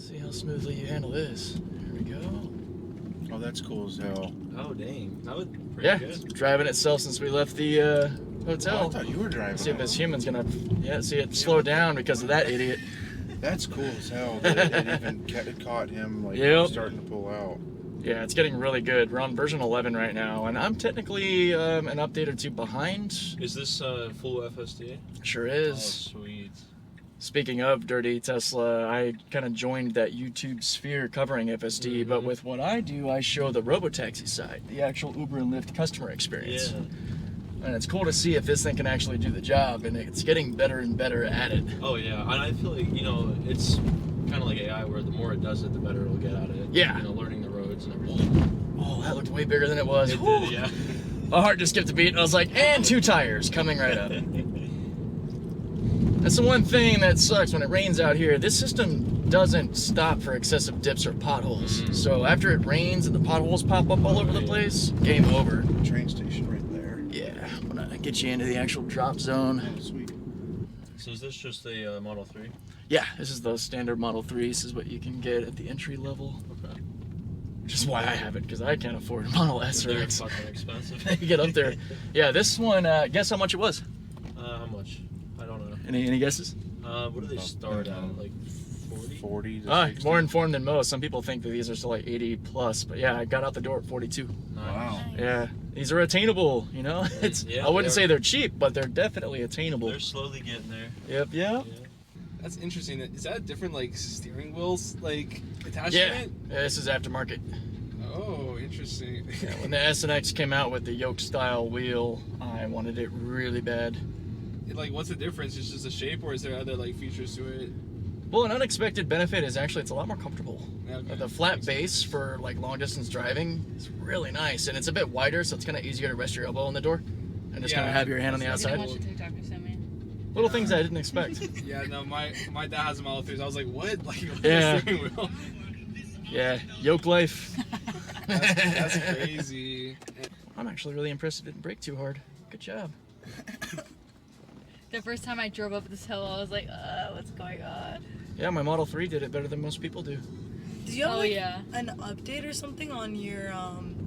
See how smoothly you handle this. There we go. Oh, that's cool as hell. Oh, dang. That was pretty Yeah, good. it's driving itself since we left the hotel. Oh, I thought you were driving. See if this human's gonna, see it slow down because of that idiot. That's cool as hell that it even caught him like starting to pull out. Yeah, it's getting really good. We're on version 11 right now, and I'm technically an update or two behind. Is this full FSD? Sure Oh, is. sweet. Speaking of dirty Tesla, I kind of joined that YouTube sphere covering FSD, but with what I do, I show the Robo-taxi side, the actual Uber and Lyft customer experience. Yeah. And it's cool to see if this thing can actually do the job, and it's getting better and better at it. Oh, yeah. And I feel like, it's kind of like AI, where the more it does it, the better it'll get at it. Yeah. Learning the roads and everything. Oh, that looked way bigger than it was. It did, yeah. My heart just skipped a beat, and I was like, and 2 tires coming right up. That's the one thing that sucks when it rains out here. This system doesn't stop for excessive dips or potholes. So after it rains and the potholes pop up all over the place, game over. Train station right there. Yeah, I'm gonna get you into the actual drop zone. Oh, sweet. So is this just a Model 3? Yeah, this is the standard Model 3. This is what you can get at the entry level. Okay. Which is why I have it, because I can't afford a Model S or They're X. fucking expensive. You get up there. Yeah, this one, guess how much it was? How much? I don't know. Any guesses? What do they start at? Like 40? 40 to 60. More informed than most. Some people think that these are still like 80 plus, but yeah, I got out the door at 42. Wow. Yeah, these are attainable, It's I wouldn't say they're cheap, but they're definitely attainable. They're slowly getting there. Yep. Yeah. That's interesting. Is that different, like, steering wheels, like, Yeah, attachment? this is aftermarket. Oh, interesting. Yeah, when the S and X came out with the Yoke style wheel, I wanted it really bad. Like, what's the difference? It's just a shape, or is there other, like, features to it? Well, an unexpected benefit is actually it's a lot more comfortable. Okay. The flat base for like long distance driving is really nice, and it's a bit wider, so it's kind of easier to rest your elbow on the door and just kind of have your hand on the I outside. watched the TikTok you sent me. Little things I didn't expect. Yeah, no, my dad has a Model 3, so I was like, what? Like, Yeah. steering wheel? Yeah, Yoke life. That's crazy. I'm actually really impressed it didn't brake too hard. Good job. The first time I drove up this hill, I was like, what's going on? Yeah, my Model 3 did it better than most people do. Do you have Oh, like yeah. an update or something on your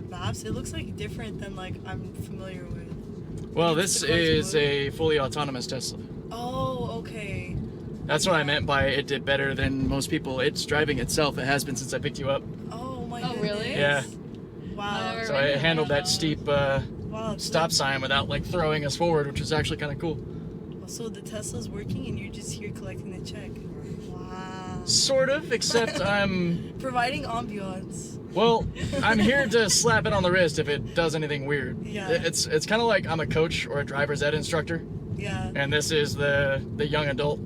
maps? It looks like different than like I'm familiar with. Well, Like, this it's the cars is mode. a fully autonomous Tesla. Oh, okay. That's what I meant by it did better than most people. It's driving itself. It has been since I picked you up. Oh my Oh, goodness. really? Yeah. Wow. Never So ridden I handled one that of those. steep Wow. stop sign without like throwing us forward, which was actually kind of cool. So the Tesla's working and you're just here collecting the check. Wow. Sort of, except I'm, Providing ambiance. well, I'm here to slap it on the wrist if it does anything weird. Yeah. It's kind of like I'm a coach or a driver's ed instructor, Yeah. and this is the young adult.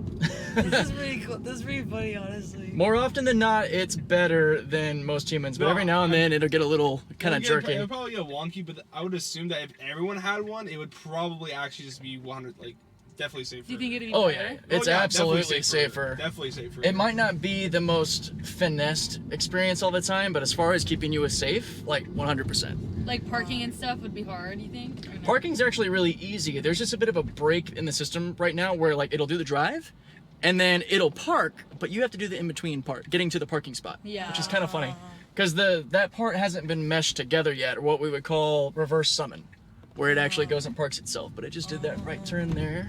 This is pretty cool. This is pretty funny, honestly. More often than not, it's better than most humans, but No, every now and then it'll get a little kind of jerky. It would probably get wonky, but I would assume that if everyone had one, it would probably actually just be 100, like, definitely safer. Do you think it'd be Oh better? yeah, it's absolutely safer. Definitely safer. It might not be the most finessed experience all the time, but as far as keeping you safe, like 100%. Like parking and stuff would be hard, you think? Or no? Parking's actually really easy. There's just a bit of a break in the system right now where like it'll do the drive and then it'll park, but you have to do the in-between part, getting to the parking spot. Yeah. Which is kind of funny. Because that part hasn't been meshed together yet, or what we would call reverse summon, where it actually goes and parks itself. But it just did that right turn there.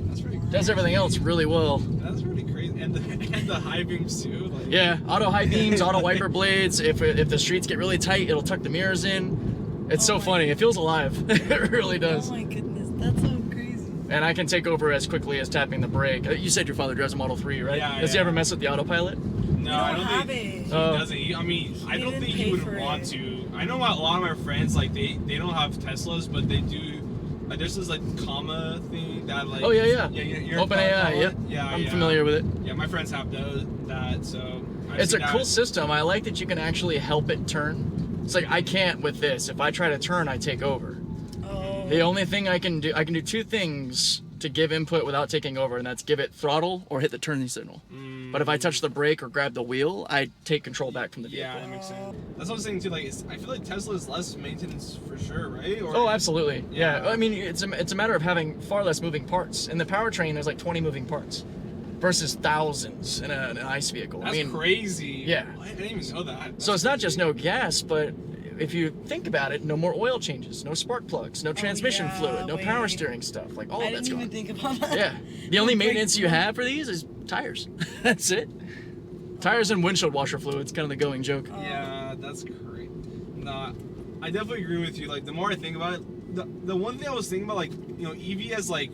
That's pretty crazy. Does everything else really well. That's pretty crazy. And the high beams too. Like, Yeah, auto high beams, auto wiper blades. If the streets get really tight, it'll tuck the mirrors in. It's so my funny. It feels alive. It really does. Oh my goodness, that's so crazy. And I can take over as quickly as tapping the brake. You said your father drives a Model 3, right? Yeah, Does he yeah. ever mess with the autopilot? No, I don't have think it. he Oh. doesn't. I mean, I don't didn't think he pay would for want it. to. I know a lot of my friends, like, they don't have Teslas, but they do. Like, there's this, like, comma thing that, like... Oh, yeah. Yeah, you're OpenAI, yep. Yeah, I'm yeah. familiar with it. Yeah, my friends have that, so... I've It's a seen that. cool system. I like that you can actually help it turn. It's like, I can't with this. If I try to turn, I take over. Oh. The only thing I can do 2 things to give input without taking over, and that's give it throttle or hit the turn signal. But if I touch the brake or grab the wheel, I take control back from the vehicle. Yeah, that makes sense. That's what I was saying, too. Like, I feel like Tesla is less maintenance for sure, right? Or, Oh, absolutely. Yeah. Yeah. I mean, it's a matter of having far less moving parts. In the powertrain, there's like 20 moving parts. versus thousands in an ICE vehicle. That's I mean, crazy. Yeah. I didn't even know that. So it's not just no gas, but if you think about it, no more oil changes, no spark plugs, no transmission yeah, fluid, no power wait. steering stuff. Like all I of that's didn't gone. even think about that. Yeah. The only Like, maintenance you have for these is tires. That's it. Tires and windshield washer fluid. It's kind of the going joke. Yeah, that's great. Nah, I definitely agree with you. Like, the more I think about it, the one thing I was thinking about, like, you know, EV as like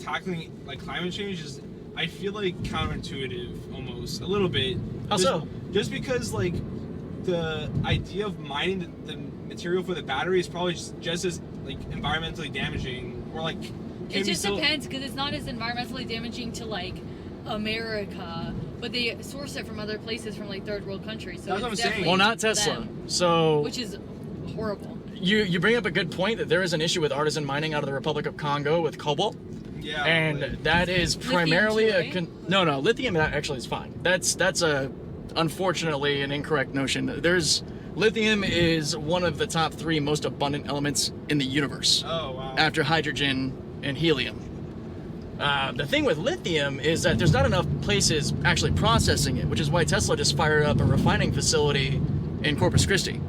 tackling like climate change is, I feel like counterintuitive almost a little bit. How so? Just because like the idea of mining the material for the battery is probably just as like environmentally damaging, or like It just depends, because it's not as environmentally damaging to like America, but they source it from other places, from like third world countries. So That's what I'm it's saying. definitely Well, not Tesla. them, So which is horrible. you bring up a good point that there is an issue with artisan mining out of the Republic of Congo with cobalt. Yeah, And like, that is Lithium primarily too, right? no, lithium actually is fine. That's a unfortunately an incorrect notion. Lithium is one of the top 3 most abundant elements in the universe oh wow. after hydrogen and helium. The thing with lithium is that there's not enough places actually processing it, which is why Tesla just fired up a refining facility in Corpus Christi.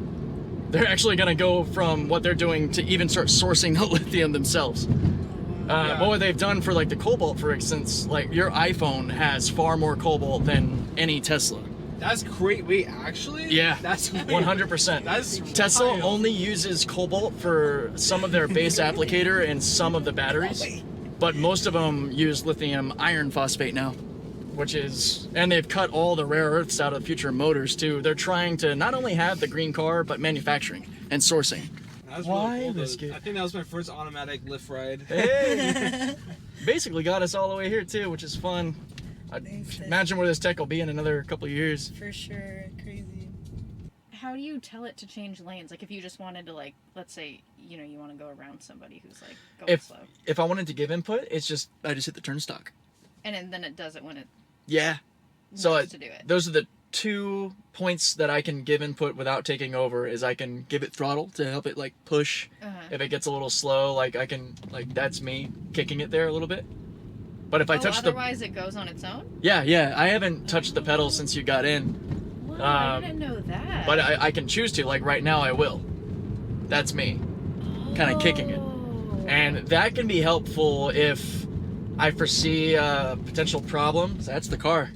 They're actually going to go from what they're doing to even start sourcing the lithium themselves. Yeah. What they've done for like the cobalt, for instance, like your iPhone has far more cobalt than any Tesla. That's great. Wait, actually? Yeah, That's 100%. That's Tesla wild. only uses cobalt for some of their base applicator and some of the batteries, but most of them use lithium iron phosphate now, and they've cut all the rare earths out of future motors too. They're trying to not only have the green car, but manufacturing and sourcing. That's Why really cool, this though. kid? I think that was my first automatic lift ride. Hey, basically got us all the way here too, which is fun. I Thanks, imagine where this tech will be in another couple of years. For sure, crazy. How do you tell it to change lanes? Like if you just wanted to, like, let's say, you know, you want to go around somebody who's like going slow, If I wanted to give input, I just hit the turnstock. and then it does it when it Yeah. So knows to do it. those are the 2 points that I can give input without taking over. Is I can give it throttle to help it like push. If it gets a little slow, like I can, like, that's me kicking it there a little bit. But if I touch otherwise it goes on its own. yeah, I haven't touched the pedal since you got in. Wow, I didn't know that. But I can choose to, like right now I will. That's me, kind of kicking it. Oh. And that can be helpful if I foresee a potential problem. That's the car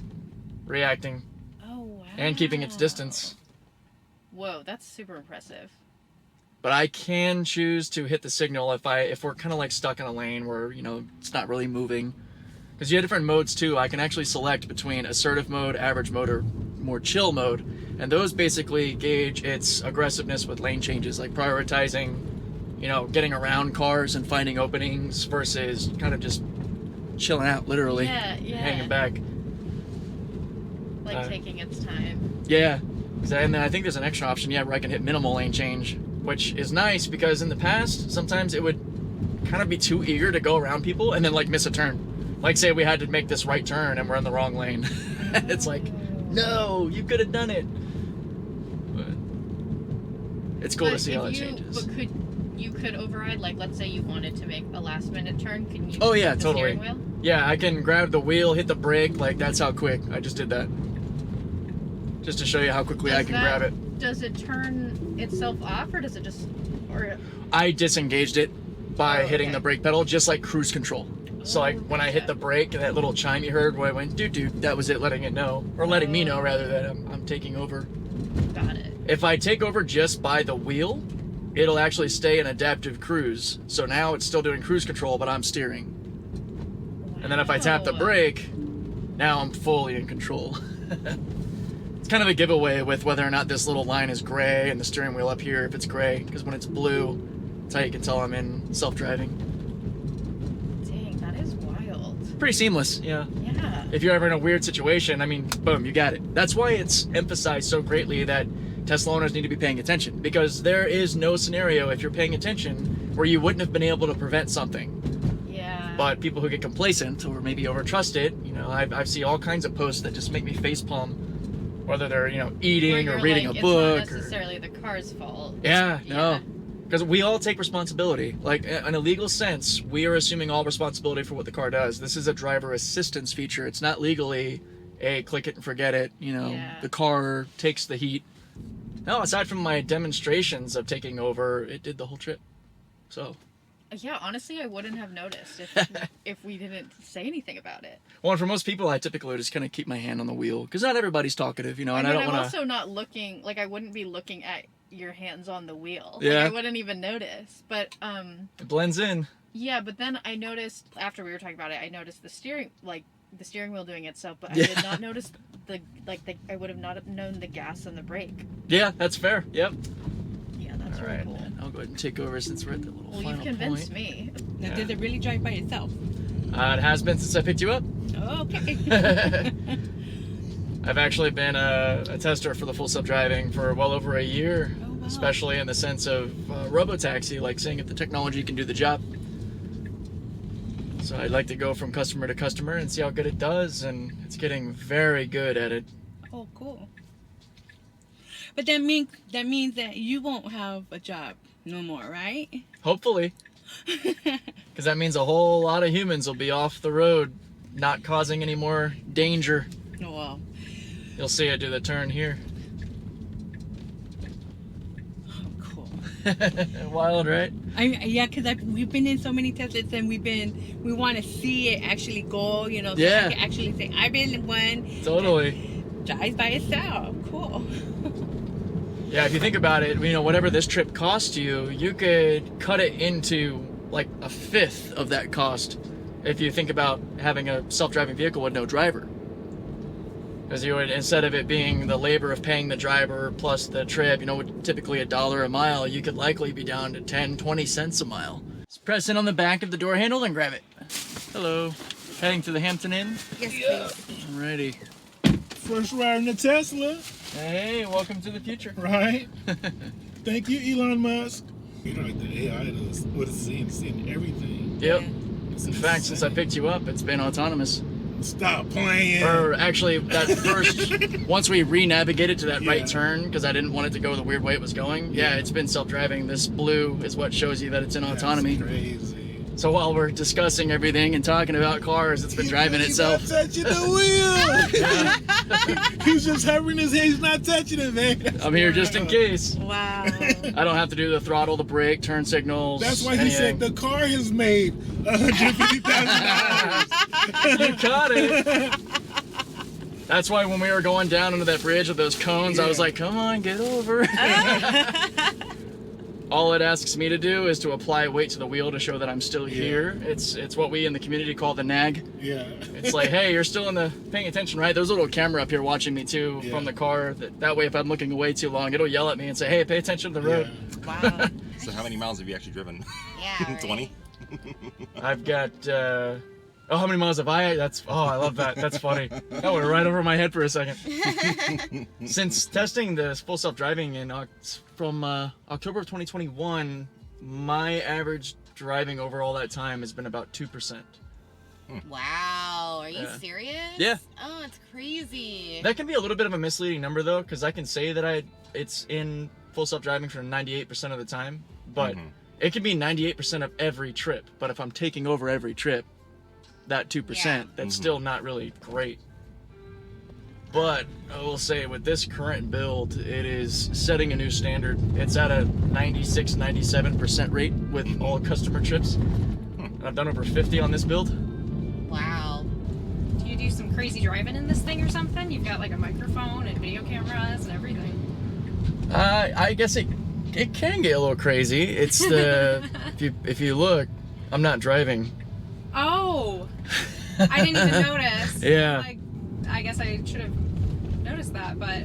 reacting Oh wow. and keeping its distance. Whoa, that's super impressive. But I can choose to hit the signal if we're kind of like stuck in a lane where, you know, it's not really moving. Because you have different modes too. I can actually select between assertive mode, average mode, or more chill mode. And those basically gauge its aggressiveness with lane changes, like prioritizing, you know, getting around cars and finding openings versus kind of just chilling out, literally, Yeah. hanging back. Like taking its time. Yeah. And then I think there's an extra option, where I can hit minimal lane change, which is nice because in the past, sometimes it would kind of be too eager to go around people and then like miss a turn. Like say we had to make this right turn and we're in the wrong lane. It's like, no, you could have done it. But it's cool to see how it changes. But you could override, like, let's say you wanted to make a last minute turn. Can you? Oh, yeah, hit the totally. steering wheel? Yeah, I can grab the wheel, hit the brake, like that's how quick. I just did that. Just to show you how quickly I can grab it. Does it turn itself off, or does it just, or? I disengaged it by hitting okay. the brake pedal, just like cruise control. So like when I hit the brake, that little chime you heard where it went doo-doo, that was it letting it know, or letting me know rather that I'm taking over. Got it. If I take over just by the wheel, it'll actually stay in adaptive cruise. So now it's still doing cruise control, but I'm steering. And then if I tap the Wow. brake, now I'm fully in control. It's kind of a giveaway with whether or not this little line is gray and the steering wheel up here if it's gray, because when it's blue, that's how you can tell I'm in self-driving. Dang, that is wild. Pretty seamless, yeah. Yeah. If you're ever in a weird situation, I mean, boom, you got it. That's why it's emphasized so greatly that Tesla owners need to be paying attention, because there is no scenario, if you're paying attention, where you wouldn't have been able to prevent something. Yeah. But people who get complacent or maybe overtrust it, you know, I've seen all kinds of posts that just make me facepalm, whether they're, you know, eating Where or you're reading like, a book. It's not necessarily the car's fault. Yeah, no. Because we all take responsibility. Like, in a legal sense, we are assuming all responsibility for what the car does. This is a driver assistance feature. It's not legally a click it and forget it, you know, Yeah. the car takes the heat. No, aside from my demonstrations of taking over, it did the whole trip. So, Yeah, honestly, I wouldn't have noticed if we didn't say anything about it. well, and for most people, I typically just kind of keep my hand on the wheel because not everybody's talkative, you know, and I don't I'm want also not looking, like, I wouldn't be looking at your hands on the wheel. Yeah. Like, I wouldn't even notice. But, It blends in. yeah, but then I noticed, after we were talking about it, I noticed the steering wheel doing itself, but I Yeah. did not notice I would have not known the gas and the brake. Yeah, that's fair. Yep. Yeah, that's All really right, cool. then I'll go ahead and take over since we're at the little Well, final you've convinced point. me. Now, Yeah. does it really drive by itself? It has been since I picked you up. Okay. I've actually been a tester for the full self-driving for well over a year, Oh, wow. especially in the sense of Robo-taxi, like seeing if the technology can do the job. So I'd like to go from customer to customer and see how good it does, and it's getting very good at it. Oh, cool. But that means that you won't have a job no more, right? Hopefully, because that means a whole lot of humans will be off the road, not causing any more danger. Oh, well. You'll see it do the turn here. Oh, cool. Wild, right? Yeah, because we've been in so many Teslas and we want to see it actually go, you know, so Yeah. I can actually say, I've been in one. Totally. Drives by itself. Cool. Yeah, if you think about it, you know, whatever this trip cost you, you could cut it into like a fifth of that cost if you think about having a self-driving vehicle with no driver. Because you would, instead of it being the labor of paying the driver plus the trip, you know, typically $1 a mile, you could likely be down to 10, 20 cents a mile. Just press in on the back of the door handle and grab it. Hello. Heading to the Hampton Inn? Yes, please. Alrighty. First ride in the Tesla, Hey, welcome to the future. right? Thank you, Elon Musk. You know, like the AI does what it's seeing everything. Yep. It's In fact, since I insane. picked you up, it's been autonomous. Stop playing. Or actually, that first, once we re-navigated to that Yeah. right turn, because I didn't want it to go the weird way it was going, yeah, it's been self-driving. This blue is what shows you that it's in That's autonomy. crazy. So while we're discussing everything and talking about cars, it's been driving itself. He's not touching the wheel. He's just hovering his head. He's not touching it, man. I'm here just in case. Wow. I don't have to do the throttle, the brake, turn signals, That's why he anything. said the car has made $150,000. You caught it. That's why when we were going down under that bridge with those cones, I was Yeah. like, come on, get over. All it asks me to do is to apply weight to the wheel to show that I'm still here. It's what we in the community call the nag. Yeah. It's like, hey, you're still paying attention, right? There's a little camera up here watching me too Yeah. from the car. That way, if I'm looking away too long, it'll yell at me and say, hey, pay attention to the road. Wow. So how many miles have you actually driven? Yeah. Right. 20? I've got, how many miles have I? I love that. That's funny. That went right over my head for a second. Since testing the full self-driving from October of 2021, my average driving over all that time has been about 2%. Wow, are you Yeah. serious? Yeah. Oh, it's crazy. That can be a little bit of a misleading number though, because I can say that it's in full self-driving for 98% of the time, but it can be 98% of every trip. But if I'm taking over every trip, that 2%, that's still not really great. But I will say with this current build, it is setting a new standard. It's at a 96, 97% rate with all customer trips. I've done over 50 on this build. Wow. Do you do some crazy driving in this thing or something? You've got like a microphone and video cameras and everything. I guess it can get a little crazy. It's the if you look, I'm not driving. Oh, I didn't even notice. Yeah. I guess I should have noticed that, but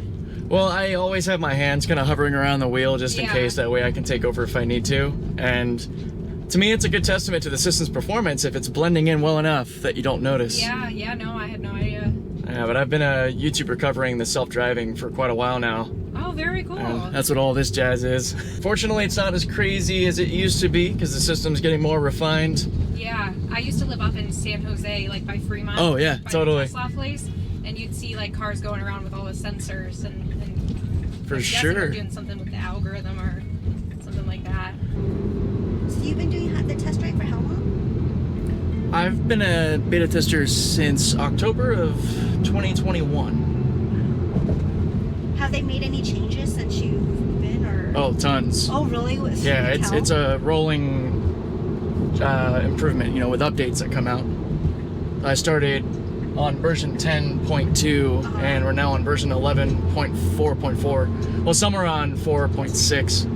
Well, I always have my hands kind of hovering around the wheel just in Yeah. case. That way I can take over if I need to. And to me, it's a good testament to the system's performance if it's blending in well enough that you don't notice. yeah, no, I had no idea. Yeah, but I've been a YouTuber covering the self-driving for quite a while now. Oh, very cool. And that's what all this jazz is. Fortunately, it's not as crazy as it used to be because the system's getting more refined. Yeah, I used to live up in San Jose, like by Fremont. Oh, yeah, by totally. The Tesla place, and you'd see like cars going around with all the sensors and For I'm guessing sure. they're doing something with the algorithm or something like like that. So you've been doing the test drive for how long? I've been a beta tester since October of 2021. Have they made any changes since you've been, or? Oh, tons. Oh, really? Yeah, it's a rolling improvement, you know, with updates that come out. I started on version 10.2 and we're now on version 11.4.4. Well, some are on 4.6.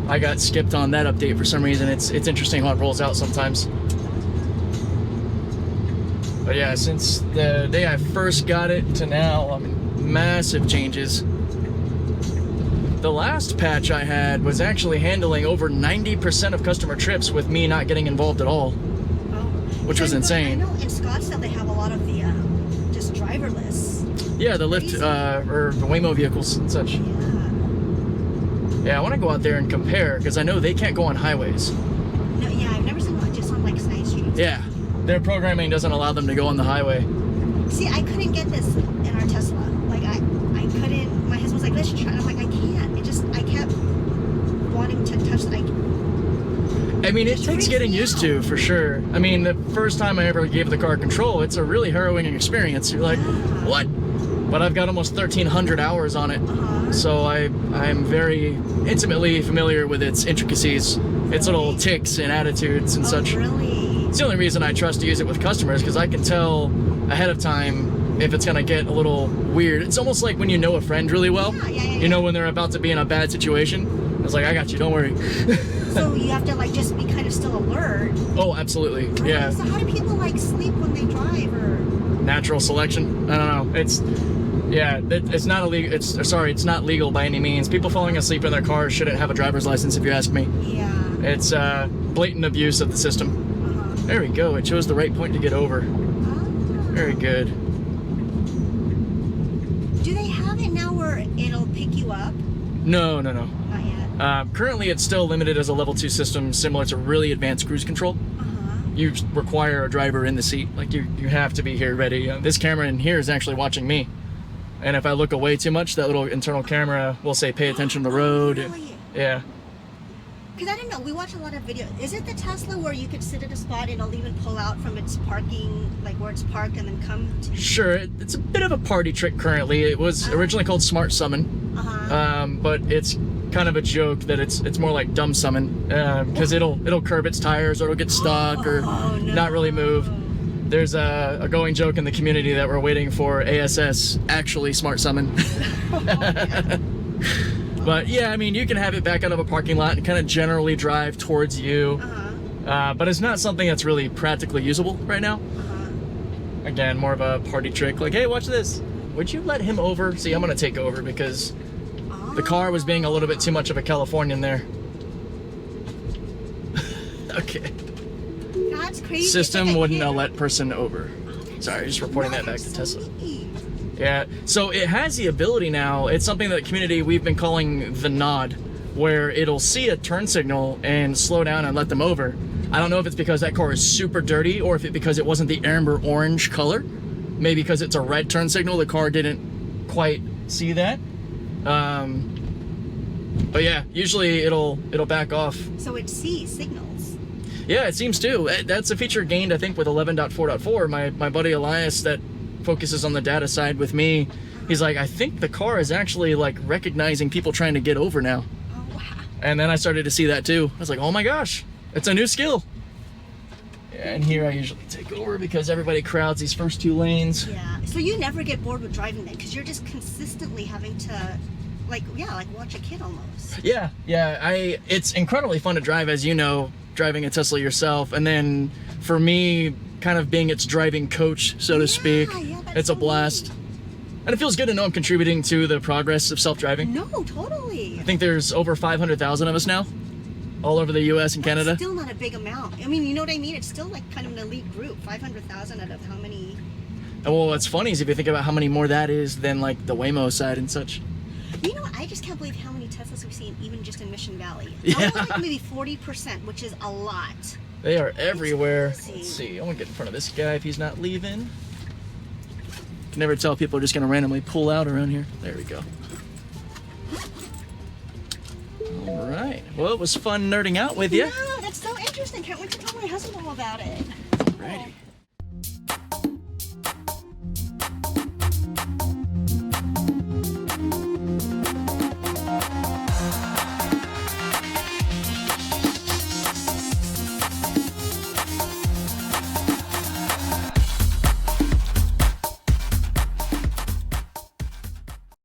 I got skipped on that update for some reason. It's interesting how it rolls out sometimes. But yeah, since the day I first got it to now, I mean, massive changes. The last patch I had was actually handling over 90% of customer trips with me not getting involved at all, which was insane. I know in Scottsdale they have a lot of the just driverless. Yeah, the Lyft or the Waymo vehicles and such. Yeah, I want to go out there and compare because I know they can't go on highways. No, yeah, I've never seen one just on like side streets. Yeah, their programming doesn't allow them to go on the highway. See, I couldn't get this in our Tesla. Like I couldn't. My husband was like, "Let's try." And I'm like, "I can't." I kept wanting to touch it. I mean, it takes getting used to, for sure. I mean, the first time I ever gave the car control, it's a really harrowing experience. You're like, what? But I've got almost 1,300 hours on it, so I'm very intimately familiar with its intricacies, its little ticks and attitudes and such. Really? It's the only reason I trust to use it with customers, because I can tell ahead of time if it's gonna get a little weird. It's almost like when you know a friend really well. You know when they're about to be in a bad situation. It's like, I got you, don't worry. So you have to like just be kind of still alert. Oh, absolutely, yeah. So how do people like sleep when they drive, or? Natural selection. I don't know. It's not illegal. It's not legal by any means. People falling asleep in their cars shouldn't have a driver's license, if you ask me. Yeah. It's blatant abuse of the system. There we go. It chose the right point to get over. Very good. Do they have it now where it'll pick you up? No. Not yet. Currently, it's still limited as a level 2 system, similar to really advanced cruise control. You require a driver in the seat. Like you have to be here ready. This camera in here is actually watching me. And if I look away too much, that little internal camera will say, pay attention to the road. Really? Yeah. Because I don't know, we watch a lot of videos. Is it the Tesla where you could sit at a spot and it'll even pull out from its parking, like where it's parked, and then come to... Sure, it's a bit of a party trick currently. It was originally called Smart Summon, but it's kind of a joke that it's more like dumb summon, because it'll curb its tires, or it'll get stuck, or not really move. There's a going joke in the community that we're waiting for ASS actually Smart Summon. But yeah, I mean, you can have it back out of a parking lot and kind of generally drive towards you, but it's not something that's really practically usable right now. Again, more of a party trick, like, hey, watch this. Would you let him over? See, I'm gonna take over because the car was being a little bit too much of a Californian there. Okay. That's crazy. System wouldn't let person over. Sorry, just reporting that back to Tesla. Yeah, so it has the ability now. It's something that the community we've been calling the nod, where it'll see a turn signal and slow down and let them over. I don't know if it's because that car is super dirty, or if it's because it wasn't the amber orange color. Maybe because it's a red turn signal, the car didn't quite see that. But yeah, usually it'll back off. So it sees signals. Yeah, it seems to. That's a feature gained, I think, with 11.4.4. My buddy Elias that focuses on the data side with me, he's like, I think the car is actually like recognizing people trying to get over now. Oh, wow. And then I started to see that too. I was like, oh my gosh, it's a new skill. Yeah, and here I usually take over because everybody crowds these first 2 lanes. Yeah, so you never get bored with driving then, because you're just consistently having to like watch a kid almost. Yeah, it's incredibly fun to drive, as you know, driving a Tesla yourself, and then for me, kind of being its driving coach, so to speak. It's a blast. And it feels good to know I'm contributing to the progress of self-driving. No, totally. I think there's over 500,000 of us now, all over the US and Canada. Still not a big amount. I mean, you know what I mean? It's still like kind of an elite group. 500,000 out of how many? And well, what's funny is if you think about how many more that is than like the Waymo side and such. You know what? I just can't believe how many Teslas we've seen even just in Mission Valley. Yeah. Almost like maybe 40%, which is a lot. They are everywhere. Let's see. I want to get in front of this guy if he's not leaving. Can never tell if people are just going to randomly pull out around here. There we go. All All right. Well, it was fun nerding out with you. No, that's so interesting. Can't wait to tell my husband all about it. Alrighty.